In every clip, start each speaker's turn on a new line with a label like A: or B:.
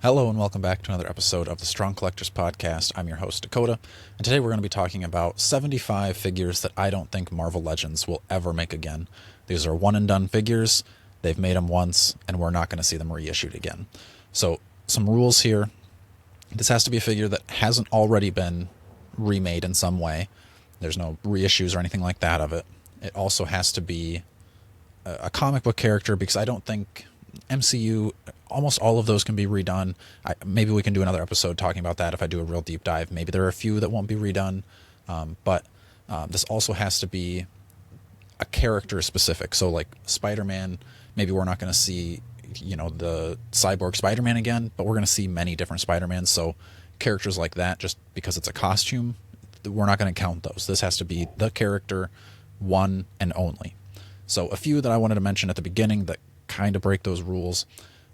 A: Hello and welcome back to another episode of the Strong Collectors Podcast. I'm your host, Dakota, and today we're going to be talking about 75 figures that I don't think Marvel Legends will ever make again. These are one-and-done figures. They've made them once, and we're not going to see them reissued again. So, some rules here. This has to be a figure that hasn't already been remade in some way. There's no reissues or anything like that of it. It also has to be a comic book character, because I don't think MCU, almost all of those can be redone. Maybe we can do another episode talking about that if I do a real deep dive. Maybe there are a few that won't be redone, but this also has to be a character specific. So like Spider-Man, maybe we're not going to see, the cyborg Spider-Man again, but we're going to see many different Spider-Mans. So characters like that, just because it's a costume, we're not going to count those. This has to be the character, one and only. So a few that I wanted to mention at the beginning that kind of break those rules.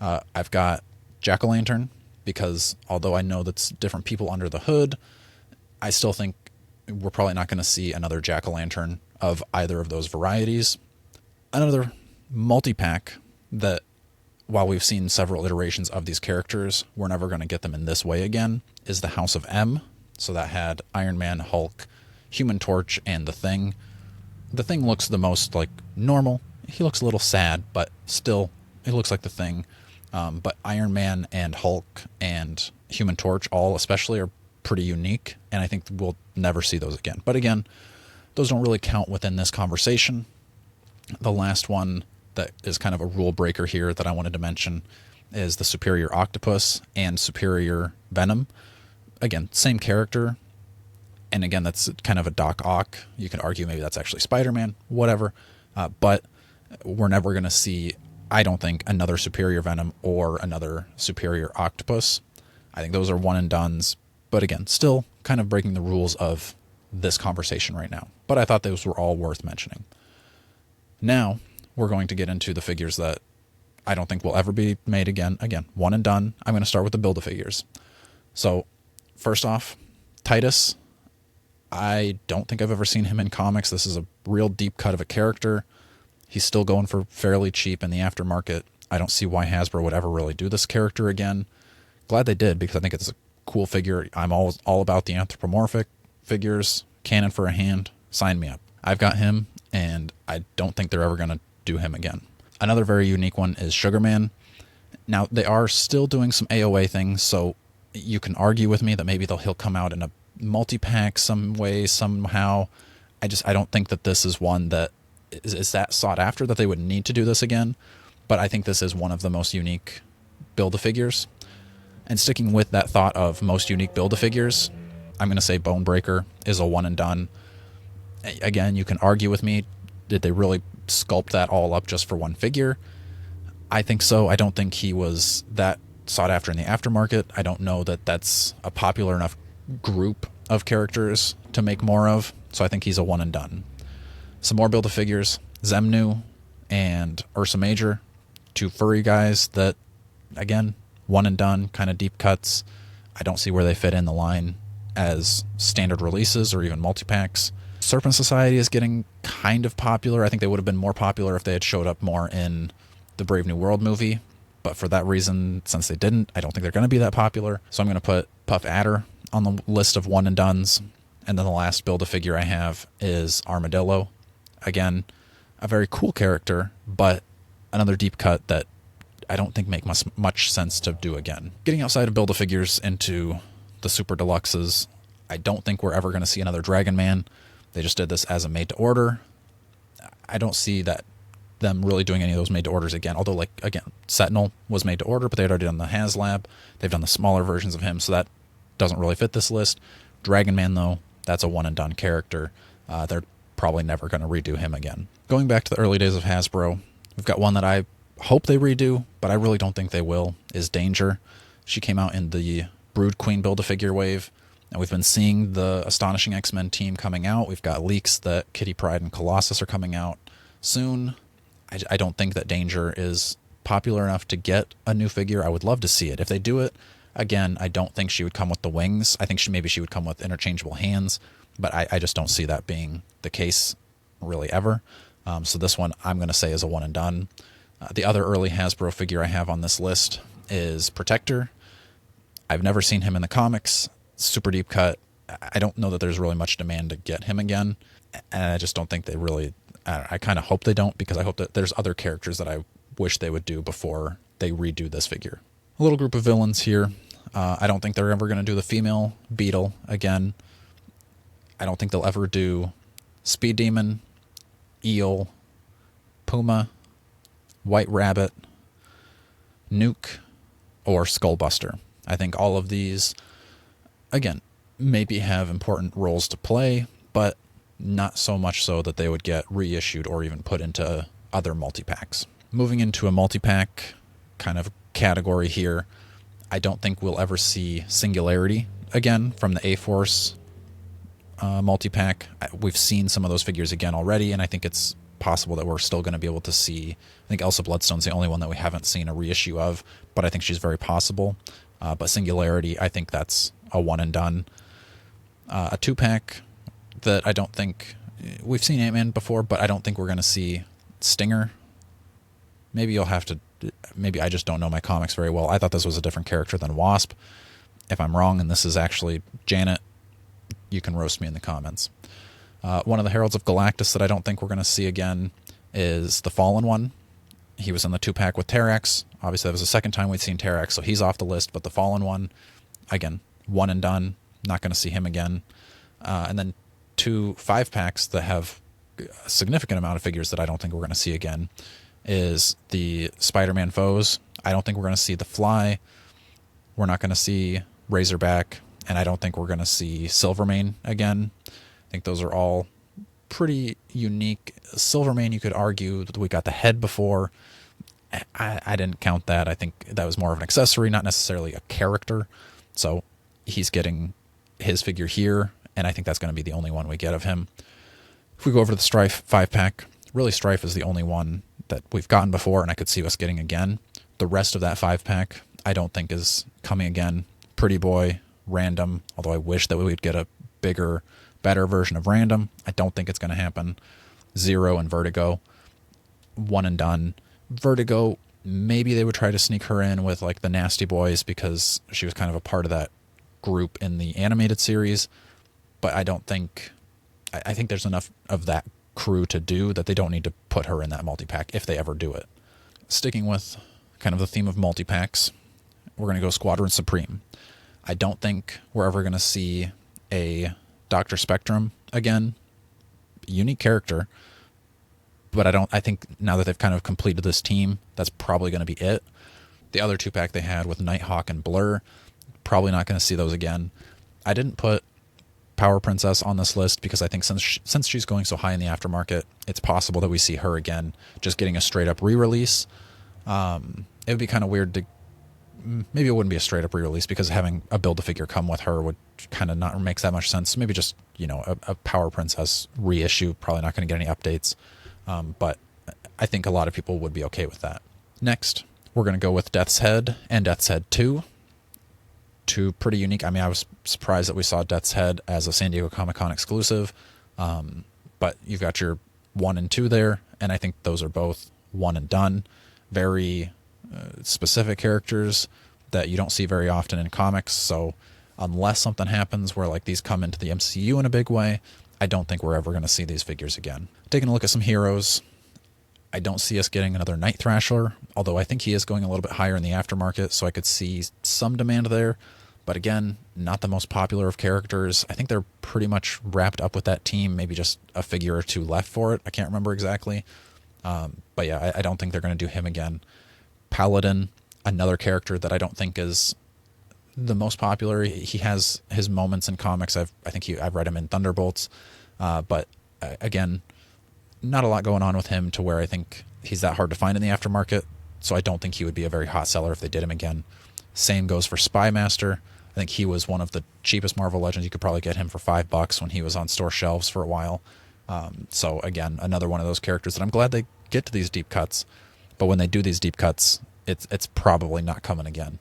A: I've got Jack-o'-lantern, because although I know that's different people under the hood, I still think we're probably not going to see another Jack-o'-lantern of either of those varieties. Another multi-pack that, while we've seen several iterations of these characters, we're never going to get them in this way again, is the House of M. So that had Iron Man, Hulk, Human Torch, and The Thing. The Thing looks the most like normal. He looks a little sad, but still, it looks like The Thing. But Iron Man and Hulk and Human Torch, all especially, are pretty unique, and I think we'll never see those again. But again, those don't really count within this conversation. The last one that is kind of a rule breaker here that I wanted to mention is the Superior Octopus and Superior Venom. Again, same character. And again, that's kind of a Doc Ock. You can argue maybe that's actually Spider-Man, whatever. But we're never going to see, I don't think, another Superior Venom or another Superior Octopus. I think those are one-and-dones. But again, still kind of breaking the rules of this conversation right now. But I thought those were all worth mentioning. Now, we're going to get into the figures that I don't think will ever be made again. Again, one and done. I'm going to start with the Build-A-Figures. So, first off, Titus. I don't think I've ever seen him in comics. This is a real deep cut of a character. He's still going for fairly cheap in the aftermarket. I don't see why Hasbro would ever really do this character again. Glad they did, because I think it's a cool figure. I'm all about the anthropomorphic figures. Cannon for a hand. Sign me up. I've got him, and I don't think they're ever going to do him again. Another very unique one is Sugarman. Now, they are still doing some AOA things, so you can argue with me that maybe he'll come out in a multi-pack some way, somehow. I don't think that this is one that is that sought after that they would need to do this again, but I think this is one of the most unique Build-A-Figures. And sticking with that thought of most unique Build-A-Figures, I'm going to say Bonebreaker is a one and done. Again, you can argue with me, did they really sculpt that all up just for one figure? I think so. I don't think he was that sought after in the aftermarket. I don't know that that's a popular enough group of characters to make more of, so I think he's a one and done. Some more Build-A-Figures, Zemnu and Ursa Major, two furry guys that, again, one and done, kind of deep cuts. I don't see where they fit in the line as standard releases or even multi-packs. Serpent Society is getting kind of popular. I think they would have been more popular if they had showed up more in the Brave New World movie, but for that reason, since they didn't, I don't think they're going to be that popular. So I'm going to put Puff Adder on the list of one and dones. And then the last Build-A-Figure I have is Armadillo. Again, a very cool character, but another deep cut that I don't think make much sense to do again. Getting outside of Build-A-Figures into the Super Deluxes, I don't think we're ever going to see another Dragon Man. They just did this as a made-to-order. I don't see that them really doing any of those made-to-orders again. Although, again, Sentinel was made-to-order, but they had already done the HasLab. They've done the smaller versions of him, so that doesn't really fit this list. Dragon Man, though, that's a one-and-done character. They're probably never going to redo him again. Going back to the early days of Hasbro, we've got one that I hope they redo, but I really don't think they will, is Danger. She came out in the Brood Queen Build-A-Figure wave, and we've been seeing the Astonishing X-Men team coming out. We've got leaks that Kitty Pryde and Colossus are coming out soon. I don't think that Danger is popular enough to get a new figure. I would love to see it. If they do it, again, I don't think she would come with the wings. I think maybe she would come with interchangeable hands, but I just don't see that being the case really ever. So this one I'm going to say is a one and done. The other early Hasbro figure I have on this list is Protector. I've never seen him in the comics. Super deep cut. I don't know that there's really much demand to get him again. And I just don't think they really, I kind of hope they don't, because I hope that there's other characters that I wish they would do before they redo this figure. A little group of villains here. I don't think they're ever going to do the female Beetle again. I don't think they'll ever do Speed Demon, Eel, Puma, White Rabbit, Nuke, or Skullbuster. I think all of these, again, maybe have important roles to play, but not so much so that they would get reissued or even put into other multi-packs. Moving into a multi-pack kind of category here, I don't think we'll ever see Singularity again from the A-Force multi-pack. We've seen some of those figures again already, and I think it's possible that we're still going to be able to see. I think Elsa Bloodstone's the only one that we haven't seen a reissue of, but I think she's very possible. But Singularity, I think that's a one and done. A two-pack that I don't think we've seen Ant-Man before, but I don't think we're going to see Stinger. Maybe you'll have to. Maybe I just don't know my comics very well. I thought this was a different character than Wasp. If I'm wrong and this is actually Janet, you can roast me in the comments. One of the Heralds of Galactus that I don't think we're going to see again is the Fallen One. He was in the two-pack with Terrax. Obviously, that was the second time we'd seen Terrax, so he's off the list. But the Fallen One, again, one and done. Not going to see him again. And then 2 5-packs that have a significant amount of figures that I don't think we're going to see again is the Spider-Man foes. I don't think we're going to see the Fly. We're not going to see Razorback. And I don't think we're going to see Silvermane again. I think those are all pretty unique. Silvermane, you could argue that we got the head before. I didn't count that. I think that was more of an accessory, not necessarily a character. So he's getting his figure here, and I think that's going to be the only one we get of him. If we go over to the Strife 5-pack, really Strife is the only one that we've gotten before, and I could see us getting again. The rest of that 5-pack I don't think is coming again. Pretty Boy, Random, although I wish that we would get a bigger, better version of Random. I don't think it's going to happen. Zero and Vertigo, one and done. Vertigo, maybe they would try to sneak her in with like the Nasty Boys because she was kind of a part of that group in the animated series, but I don't think, I think there's enough of that crew to do that they don't need to put her in that multi-pack if they ever do it. Sticking with kind of the theme of multi-packs, we're going to go Squadron Supreme. I don't think we're ever going to see a Dr. Spectrum again. Unique character, but I think now that they've kind of completed this team, that's probably going to be it. The other 2-pack they had with Nighthawk and Blur, probably not going to see those again. I didn't put Power Princess on this list because I think since she's going so high in the aftermarket, it's possible that we see her again, just getting a straight up re-release. It would be kind of weird to, maybe it wouldn't be a straight up re-release because having a Build-A-Figure come with her would kind of not make that much sense. Maybe just, a Power Princess reissue, probably not going to get any updates. But I think a lot of people would be okay with that. Next, we're going to go with Death's Head and Death's Head 2. Two pretty unique. I mean, I was surprised that we saw Death's Head as a San Diego Comic-Con exclusive. But you've got your 1 and 2 there, and I think those are both one and done. Very specific characters that you don't see very often in comics. So unless something happens where like these come into the MCU in a big way, I don't think we're ever going to see these figures again. Taking a look at some heroes, I don't see us getting another Night Thrasher, although I think he is going a little bit higher in the aftermarket, so I could see some demand there. But again, not the most popular of characters. I think they're pretty much wrapped up with that team, maybe just a figure or two left for it. I can't remember exactly. But yeah, I don't think they're going to do him again. Paladin, another character that I don't think is the most popular. He has his moments in comics. I've read him in Thunderbolts, but again, not a lot going on with him to where I think he's that hard to find in the aftermarket. So I don't think he would be a very hot seller if they did him again. Same goes for Spy Master. I think he was one of the cheapest Marvel Legends. You could probably get him for $5 when he was on store shelves for a while. So again, another one of those characters that I'm glad they get to these deep cuts, but when they do these deep cuts, it's probably not coming again.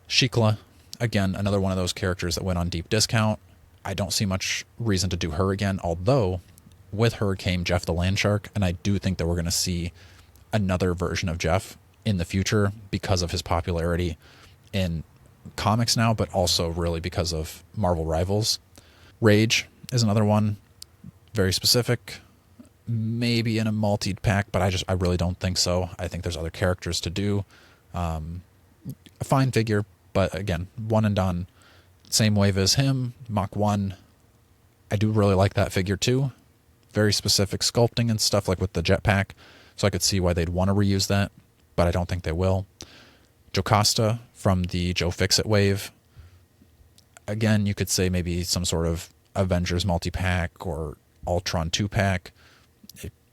A: Shikla, again, another one of those characters that went on deep discount. I don't see much reason to do her again, although with her came Jeff the Landshark, and I do think that we're going to see another version of Jeff in the future because of his popularity in comics now, but also really because of Marvel Rivals. Rage is another one, very specific, maybe in a multi-pack, but I really don't think so. I think there's other characters to do. A fine figure, but again, one and done. Same wave as him, Mach 1. I do really like that figure too. Very specific sculpting and stuff, like with the jetpack, so I could see why they'd want to reuse that, but I don't think they will. Jocasta from the Joe Fixit wave. Again, you could say maybe some sort of Avengers multi-pack or Ultron 2-pack.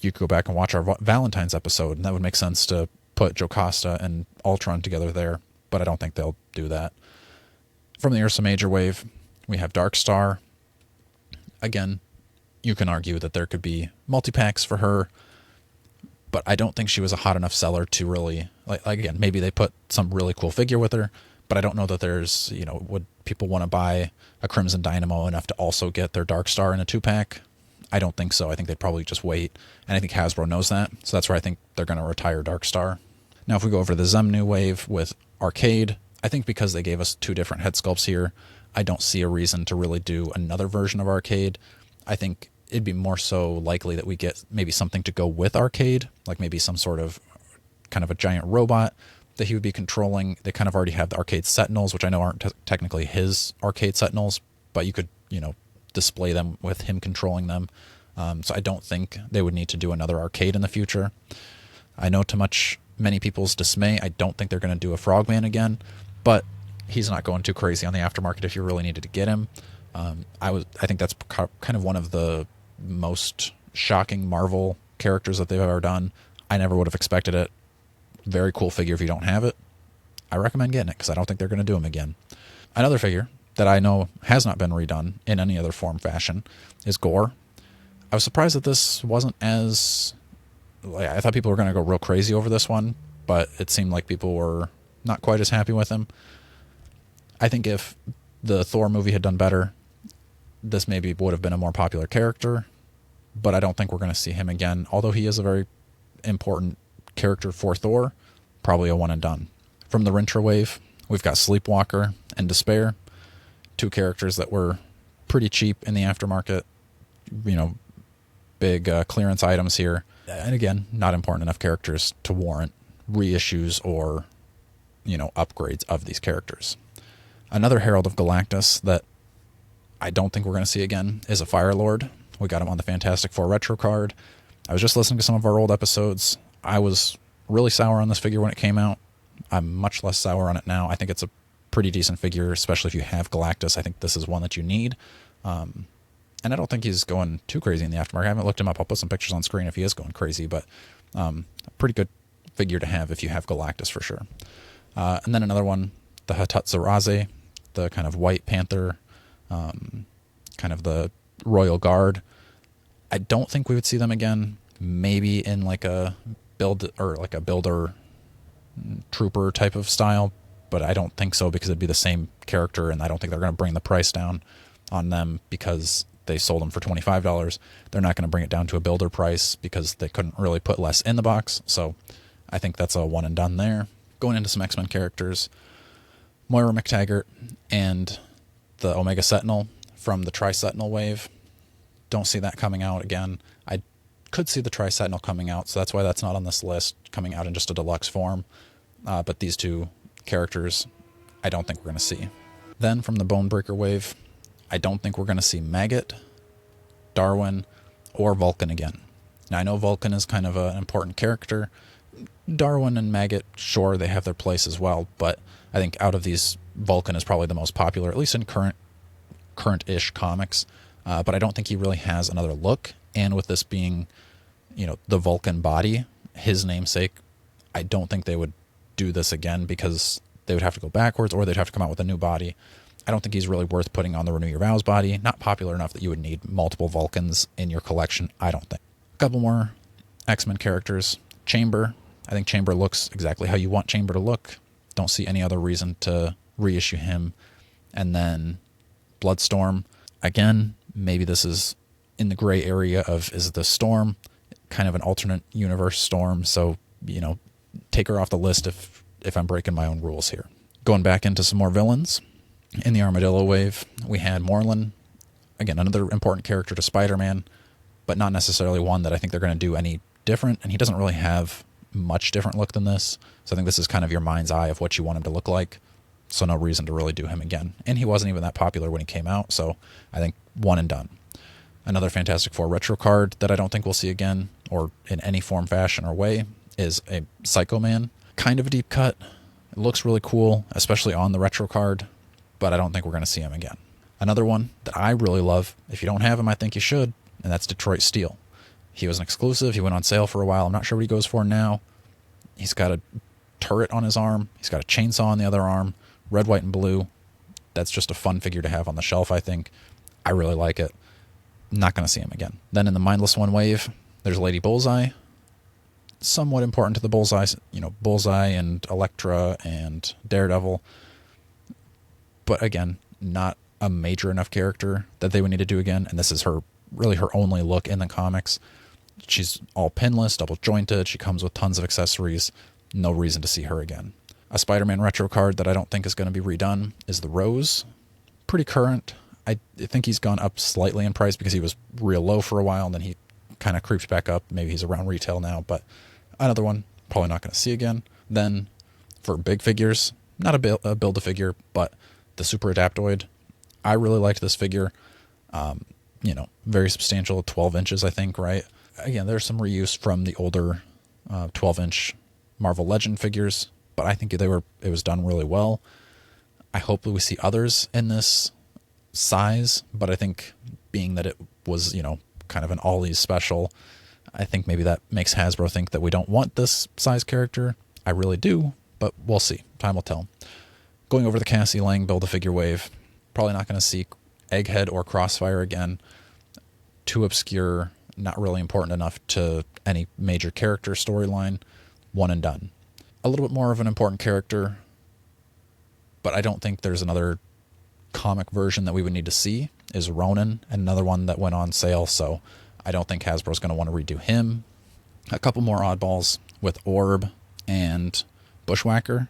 A: You could go back and watch our Valentine's episode, and that would make sense to put Jocasta and Ultron together there, but I don't think they'll do that. From the Ursa Major wave, we have Darkstar. Again, you can argue that there could be multi-packs for her, but I don't think she was a hot enough seller to really, like again, maybe they put some really cool figure with her, but I don't know that there's, would people want to buy a Crimson Dynamo enough to also get their Darkstar in a 2-pack? I don't think so. I think they'd probably just wait, and I think Hasbro knows that, so that's where I think they're going to retire Darkstar. Now, if we go over to the Zemnu wave with Arcade, I think because they gave us 2 different head sculpts here, I don't see a reason to really do another version of Arcade. I think it'd be more so likely that we get maybe something to go with Arcade, like maybe some sort of kind of a giant robot that he would be controlling. They kind of already have the Arcade Sentinels, which I know aren't technically his Arcade Sentinels, but you could, display them with him controlling them. So I don't think they would need to do another Arcade in the future. I know to many people's dismay, I don't think they're going to do a Frogman again, but he's not going too crazy on the aftermarket if you really needed to get him. I think that's kind of one of the most shocking Marvel characters that they've ever done. I never would have expected it. Very cool figure if you don't have it. I recommend getting it because I don't think they're going to do him again. Another figure that I know has not been redone in any other form fashion is Gore. I was surprised that this wasn't as... I thought people were going to go real crazy over this one, but it seemed like people were not quite as happy with him. I think if the Thor movie had done better, this maybe would have been a more popular character, but I don't think we're going to see him again, although he is a very important character for Thor, probably a one and done. From the Rintra wave, we've got Sleepwalker and Despair, 2 characters that were pretty cheap in the aftermarket, big clearance items here. And again, not important enough characters to warrant reissues or, upgrades of these characters. Another Herald of Galactus that I don't think we're going to see again is a Fire Lord. We got him on the Fantastic Four Retro card. I was just listening to some of our old episodes. I was really sour on this figure when it came out. I'm much less sour on it now. I think it's a pretty decent figure, especially if you have Galactus. I think this is one that you need. And I don't think he's going too crazy in the aftermarket. I haven't looked him up. I'll put some pictures on screen if he is going crazy, but a pretty good figure to have if you have Galactus for sure. And then another one, the Hatatsuraze, the kind of White Panther, kind of the Royal Guard. I don't think we would see them again. Maybe in like a builder trooper type of style, but I don't think so because it'd be the same character, and I don't think they're going to bring the price down on them because they sold them for $25. They're not going to bring it down to a builder price because they couldn't really put less in the box. So I think that's a one and done there. Going into some X-Men characters, Moira McTaggart and the Omega Sentinel from the Tri-Sentinel wave. Don't see that coming out again. I could see the Tri-Sentinel coming out, so that's why that's not on this list, coming out in just a deluxe form. But these 2 characters, I don't think we're going to see. Then from the Bonebreaker wave, I don't think we're going to see Maggot, Darwin, or Vulcan again. Now, I know Vulcan is kind of an important character. Darwin and Maggot, sure, they have their place as well, but I think out of these, Vulcan is probably the most popular, at least in current-ish comics. But I don't think he really has another look, and with this being, the Vulcan body, his namesake, I don't think they would do this again because they would have to go backwards or they'd have to come out with a new body. I don't think he's really worth putting on the Renew Your Vows body. Not popular enough that you would need multiple Vulcans in your collection, I don't think. A couple more X-Men characters. Chamber. I think Chamber looks exactly how you want Chamber to look. Don't see any other reason to reissue him. And then Bloodstorm. Again, maybe this is in the gray area of, is the Storm kind of an alternate universe Storm? So, take her off the list if I'm breaking my own rules here. Going back into some more villains, in the Armadillo wave, we had Morlun. Again, another important character to Spider-Man, but not necessarily one that I think they're going to do any different, and he doesn't really have much different look than this, so I think this is kind of your mind's eye of what you want him to look like, so no reason to really do him again. And he wasn't even that popular when he came out, so I think one and done. Another Fantastic Four retro card that I don't think we'll see again, or in any form, fashion, or way, is a Psycho Man. Kind of a deep cut. It looks really cool, especially on the retro card, but I don't think we're going to see him again. Another one that I really love, if you don't have him, I think you should, and that's Detroit Steel. He was an exclusive. He went on sale for a while. I'm not sure what he goes for now. He's got a turret on his arm. He's got a chainsaw on the other arm. Red, white, and blue. That's just a fun figure to have on the shelf, I think. I really like it. Not going to see him again. Then in the Mindless One wave, there's Lady Bullseye. Somewhat important to the Bullseye. Bullseye and Elektra and Daredevil. But again, not a major enough character that they would need to do again. And this is really her only look in the comics. She's all pinless, double jointed. She comes with tons of accessories. No reason to see her again. A Spider-Man retro card that I don't think is going to be redone is the Rose. Pretty current. I think he's gone up slightly in price because he was real low for a while, and then he kind of creeps back up. Maybe he's around retail now, but another one probably not going to see again. Then for big figures, not a Build-A-Figure, but the Super Adaptoid. I really liked this figure. Very substantial, 12 inches, I think, right? Again, there's some reuse from the older 12-inch Marvel Legend figures, but I think it was done really well. I hope that we see others in this size, but I think being that it was, kind of an Ollie's special, I think maybe that makes Hasbro think that we don't want this size character. I really do, but we'll see. Time will tell. Going over the Cassie Lang Build-A-Figure wave, probably not going to see Egghead or Crossfire again. Too obscure, not really important enough to any major character storyline. One and done. A little bit more of an important character, but I don't think there's another comic version that we would need to see, is Ronin, and another one that went on sale, so I don't think Hasbro's going to want to redo him. A couple more oddballs with Orb and Bushwhacker.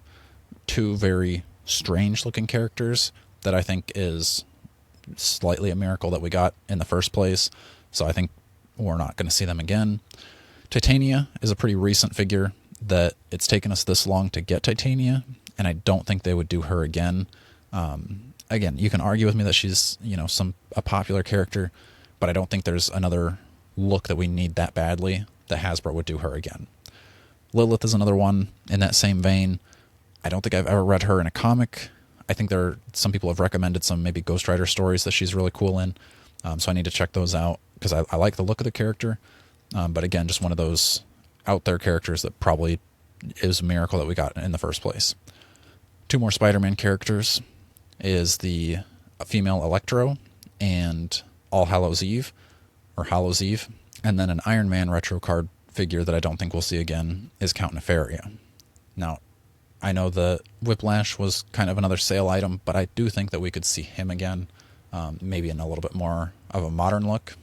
A: Two very strange-looking characters that I think is slightly a miracle that we got in the first place, so I think we're not going to see them again. Titania is a pretty recent figure that it's taken us this long to get Titania, and I don't think they would do her again. Again, you can argue with me that she's, a popular character, but I don't think there's another look that we need that badly that Hasbro would do her again. Lilith is another one in that same vein. I don't think I've ever read her in a comic. I think some people have recommended some maybe Ghost Rider stories that she's really cool in, so I need to check those out because I like the look of the character. But again, just one of those out there characters that probably is a miracle that we got in the first place. Two more Spider-Man characters is the female Electro and All Hallows Eve, or Hallows Eve. And then an Iron Man retro card figure that I don't think we'll see again is Count Nefaria. Now, I know the Whiplash was kind of another sale item, but I do think that we could see him again, maybe in a little bit more of a modern look.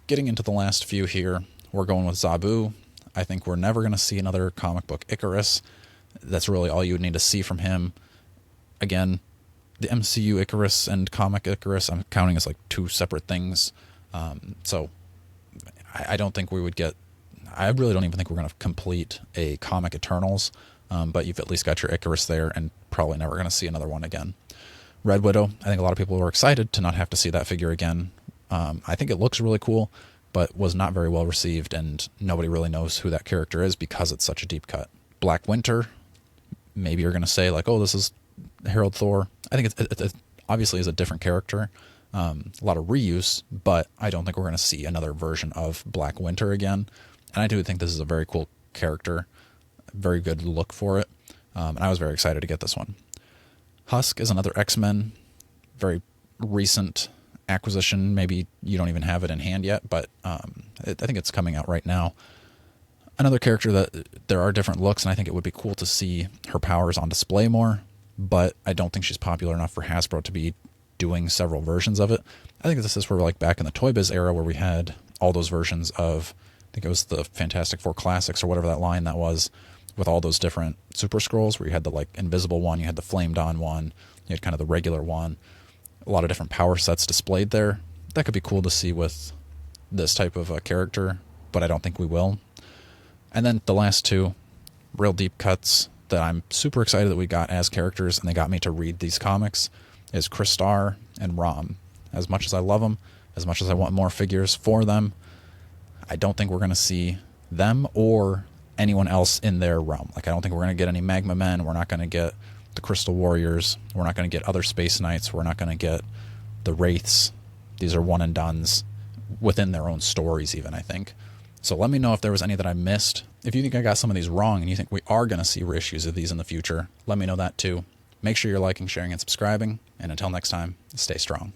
A: Getting into the last few here, we're going with Zabu. I think we're never going to see another comic book Icarus. That's really all you would need to see from him. Again, the MCU Icarus and comic Icarus, I'm counting as like two separate things. So I don't think we would get... I really don't even think we're going to complete a comic Eternals, but you've at least got your Icarus there and probably never going to see another one again. Red Widow, I think a lot of people were excited to not have to see that figure again. I think it looks really cool, but was not very well received, and nobody really knows who that character is because it's such a deep cut. Black Winter, maybe you're going to say, like, oh, this is Harold Thor. I think it obviously is a different character. A lot of reuse, but I don't think we're going to see another version of Black Winter again. And I do think this is a very cool character. Very good look for it. And I was very excited to get this one. Husk is another X-Men. Very recent acquisition. Maybe you don't even have it in hand yet, but I think it's coming out right now. Another character that there are different looks, and I think it would be cool to see her powers on display more, but I don't think she's popular enough for Hasbro to be doing several versions of it. I think this is where, like, back in the Toy Biz era where we had all those versions of, I think it was the Fantastic Four Classics or whatever that line that was, with all those different super scrolls where you had the like invisible one, you had the flamed on one, you had kind of the regular one, a lot of different power sets displayed there. That could be cool to see with this type of a character, but I don't think we will. And then the last two real deep cuts that I'm super excited that we got as characters, and they got me to read these comics, is Kristar and Rom. As much as I love them, as much as I want more figures for them, I don't think we're going to see them or anyone else in their realm. Like, I don't think we're going to get any Magma Men. We're not going to get the Crystal Warriors. We're not going to get other Space Knights. We're not going to get the Wraiths. These are one and dones within their own stories even, I think. So let me know if there was any that I missed. If you think I got some of these wrong and you think we are going to see reissues of these in the future, let me know that too. Make sure you're liking, sharing, and subscribing. And until next time, stay strong.